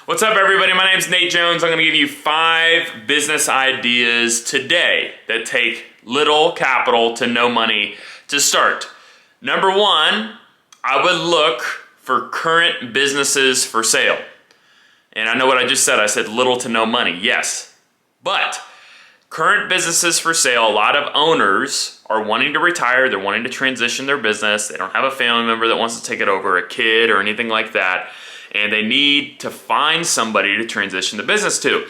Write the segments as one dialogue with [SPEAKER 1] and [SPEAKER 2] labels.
[SPEAKER 1] What's up, everybody? My name's Nate Jones. I'm going to give you 5 business ideas today that take little capital to no money to start. Number 1, I would look for current businesses for sale. And I know what I just said. I said little to no money. Yes. But current businesses for sale, a lot of owners are wanting to retire. They're wanting to transition their business. They don't have a family member that wants to take it over, a kid or anything like that. And they need to find somebody to transition the business to.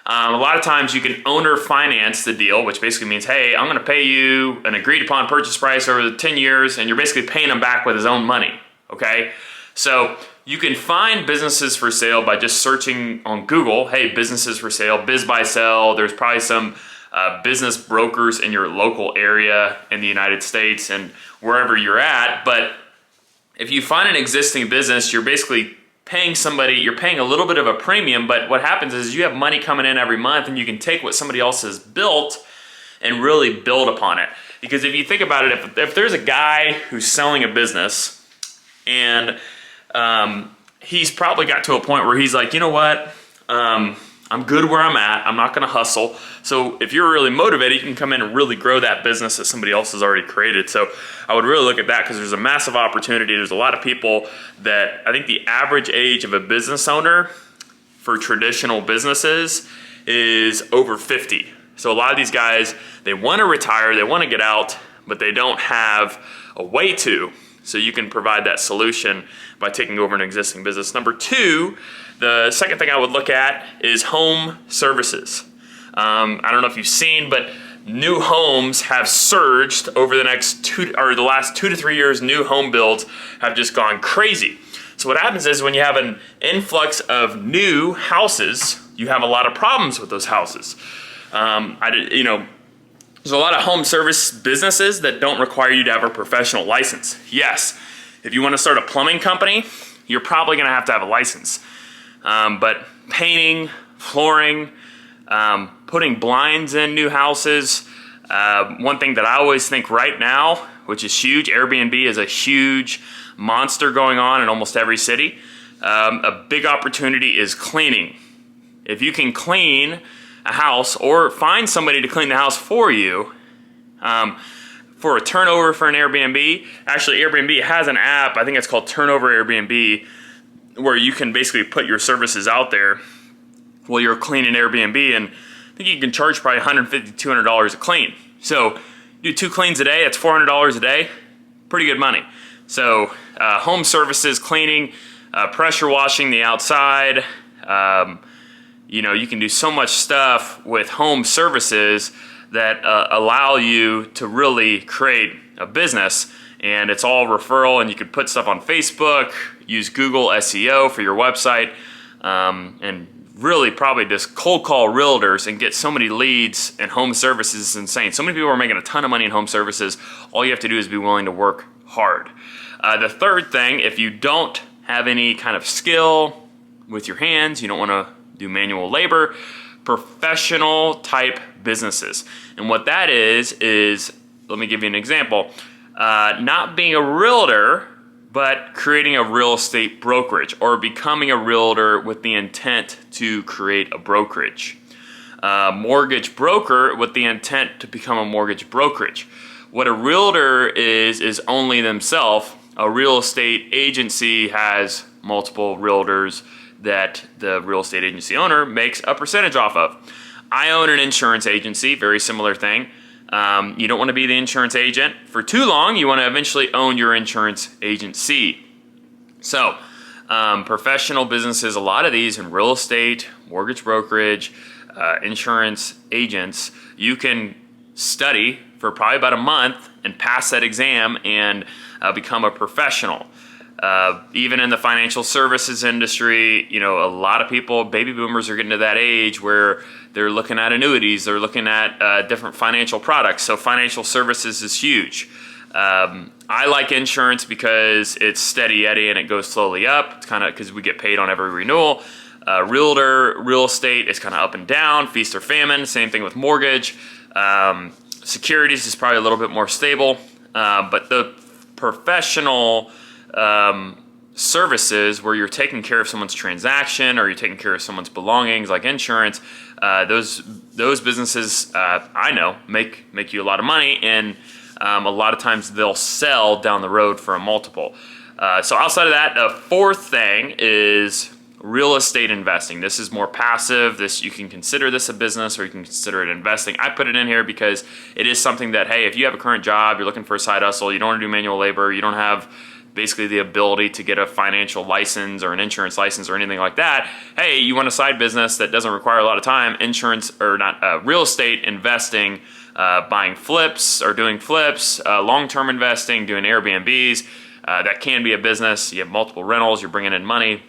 [SPEAKER 1] A lot of times you can owner finance the deal, which basically means, hey, I'm going to pay you an agreed upon purchase price over the 10 years, and you're basically paying him back with his own money, okay? So you can find businesses for sale by just searching on Google, hey, businesses for sale, biz buy sell. There's probably some business brokers in your local area in the United States and wherever you're at. But if you find an existing business, you're basically paying somebody, you're paying a little bit of a premium, but what happens is you have money coming in every month and you can take what somebody else has built and really build upon it. Because if you think about it, if there's a guy who's selling a business and he's probably got to a point where he's like, you know what, I'm good where I'm at, I'm not gonna hustle. So if you're really motivated, you can come in and really grow that business that somebody else has already created. So I would really look at that because there's a massive opportunity. There's a lot of people that, I think the average age of a business owner for traditional businesses is over 50. So a lot of these guys, they wanna retire, they wanna get out, but they don't have a way to. So you can provide that solution by taking over an existing business. Number 2, the second thing I would look at is home services. I don't know if you've seen, but new homes have surged over the last 2 to 3 years. New home builds have just gone crazy. So what happens is when you have an influx of new houses, you have a lot of problems with those houses. There's a lot of home service businesses that don't require you to have a professional license. Yes, if you want to start a plumbing company, you're probably going to have a license. But painting, flooring, putting blinds in new houses, one thing that I always think right now, which is huge, Airbnb is a huge monster going on in almost every city. A big opportunity is cleaning. If you can clean a house or find somebody to clean the house for you, for a turnover for an Airbnb. Actually, Airbnb has an app, I think it's called Turnover Airbnb, where you can basically put your services out there while you're cleaning Airbnb, and I think you can charge probably $150 to $200 a clean. So you do 2 cleans a day, that's $400 a day, pretty good money. So home services, cleaning, pressure washing the outside, you can do so much stuff with home services that allow you to really create a business, and it's all referral, and you could put stuff on Facebook, use Google SEO for your website, and really probably just cold call realtors and get so many leads. And home services is insane. So many people are making a ton of money in home services. All you have to do is be willing to work hard. The third thing, if you don't have any kind of skill with your hands, you don't want to do manual labor, professional type businesses. And what that is, let me give you an example, not being a realtor, but creating a real estate brokerage or becoming a realtor with the intent to create a brokerage. Mortgage broker with the intent to become a mortgage brokerage. What a realtor is only themselves. A real estate agency has multiple realtors that the real estate agency owner makes a percentage off of. I own an insurance agency, very similar thing. You don't want to be the insurance agent for too long. You want to eventually own your insurance agency. So professional businesses, a lot of these in real estate, mortgage brokerage, insurance agents, you can study for probably about a month and pass that exam and become a professional. Even in the financial services industry, a lot of people, baby boomers, are getting to that age where they're looking at annuities, they're looking at different financial products. So financial services is huge. I like insurance because it's steady Eddie and it goes slowly up. It's kind of because we get paid on every renewal. Real estate is kind of up and down, feast or famine. Same thing with mortgage. Securities is probably a little bit more stable, but the professional services where you're taking care of someone's transaction or you're taking care of someone's belongings, like insurance, those businesses I know make you a lot of money, and a lot of times they'll sell down the road for a multiple. So outside of that, the fourth thing is real estate investing. This is more passive. You can consider this a business, or you can consider it investing. I put it in here because it is something that, hey, if you have a current job, you're looking for a side hustle, you don't want to do manual labor, you don't have basically the ability to get a financial license or an insurance license or anything like that. Hey, you want a side business that doesn't require a lot of time, real estate investing, buying flips or doing flips, long-term investing, doing Airbnbs. That can be a business. You have multiple rentals, you're bringing in money.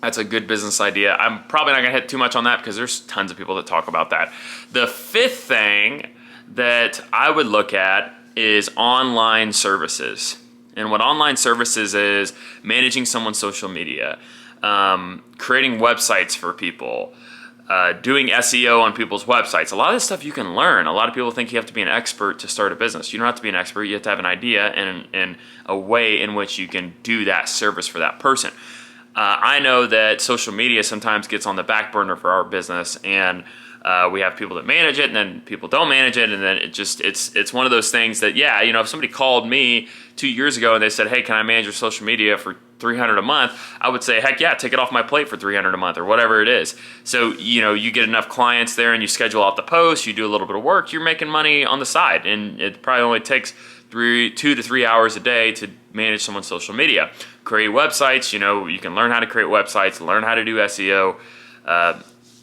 [SPEAKER 1] That's a good business idea. I'm probably not gonna hit too much on that because there's tons of people that talk about that. The fifth thing that I would look at is online services. And what online services is managing someone's social media, creating websites for people, doing SEO on people's websites. A lot of this stuff you can learn. A lot of people think you have to be an expert to start a business. You don't have to be an expert. You have to have an idea and a way in which you can do that service for that person. I know that social media sometimes gets on the back burner for our business, and we have people that manage it, and then people don't manage it, and then it's one of those things that, yeah, you know, if somebody called me 2 years ago and they said, hey, can I manage your social media for $300 a month? I would say, heck yeah, take it off my plate for $300 a month or whatever it is. So, you know, you get enough clients there and you schedule out the posts, you do a little bit of work, you're making money on the side, and it probably only takes 2 to 3 hours a day to manage someone's social media. Create websites, you know, you can learn how to create websites, learn how to do SEO.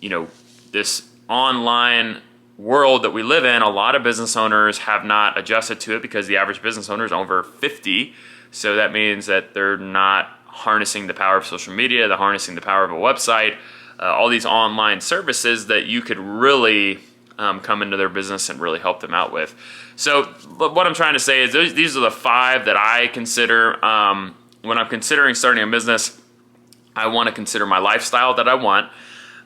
[SPEAKER 1] You know, this online world that we live in, a lot of business owners have not adjusted to it because the average business owner is over 50. So that means that they're not harnessing the power of social media, they're harnessing the power of a website, all these online services that you could really come into their business and really help them out with. So what I'm trying to say is these are the 5 that I consider when I'm considering starting a business. I want to consider my lifestyle that I want.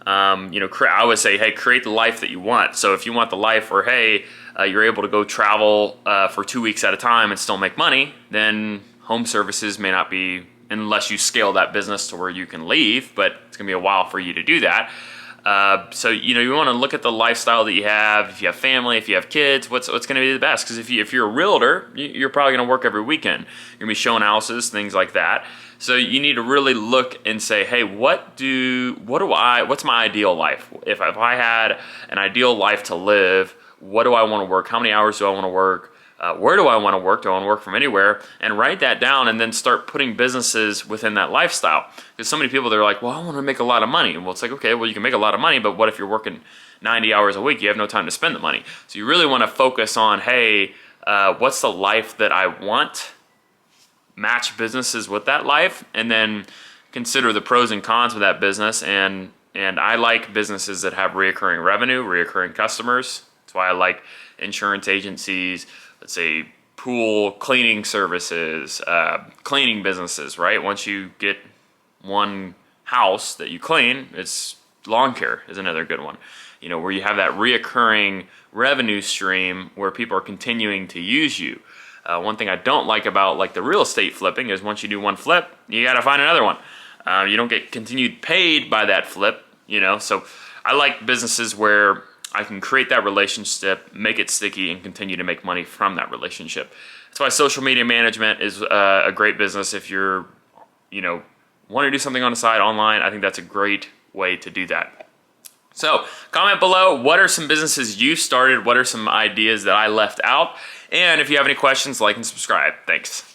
[SPEAKER 1] You know, I always say, hey, create the life that you want. So if you want the life where, hey, you're able to go travel for 2 weeks at a time and still make money, then home services may not be, unless you scale that business to where you can leave, but it's gonna be a while for you to do that. So, you know, you want to look at the lifestyle that you have. If you have family, if you have kids, what's going to be the best? Because if you're a realtor, you're probably going to work every weekend. You're going to be showing houses, things like that. So you need to really look and say, hey, what's my ideal life? If I had an ideal life to live, what do I want to work? How many hours do I want to work? Where do I want to work? Do I want to work from anywhere? And write that down and then start putting businesses within that lifestyle. Because so many people, they're like, well, I want to make a lot of money. Well, it's like, okay, well, you can make a lot of money, but what if you're working 90 hours a week? You have no time to spend the money. So you really want to focus on, hey, what's the life that I want? Match businesses with that life, and then consider the pros and cons of that business. And I like businesses that have reoccurring revenue, reoccurring customers. That's why I like insurance agencies, let's say pool cleaning services, cleaning businesses, right? Once you get one house that you clean, it's lawn care is another good one. You know, where you have that reoccurring revenue stream where people are continuing to use you. One thing I don't like about like the real estate flipping is once you do one flip, you got to find another one. You don't get continued paid by that flip, you know? So I like businesses where I can create that relationship, make it sticky, and continue to make money from that relationship. That's why social media management is a great business. If you're, you know, want to do something on the side online, I think that's a great way to do that. So comment below, what are some businesses you started? What are some ideas that I left out? And if you have any questions, like and subscribe. Thanks.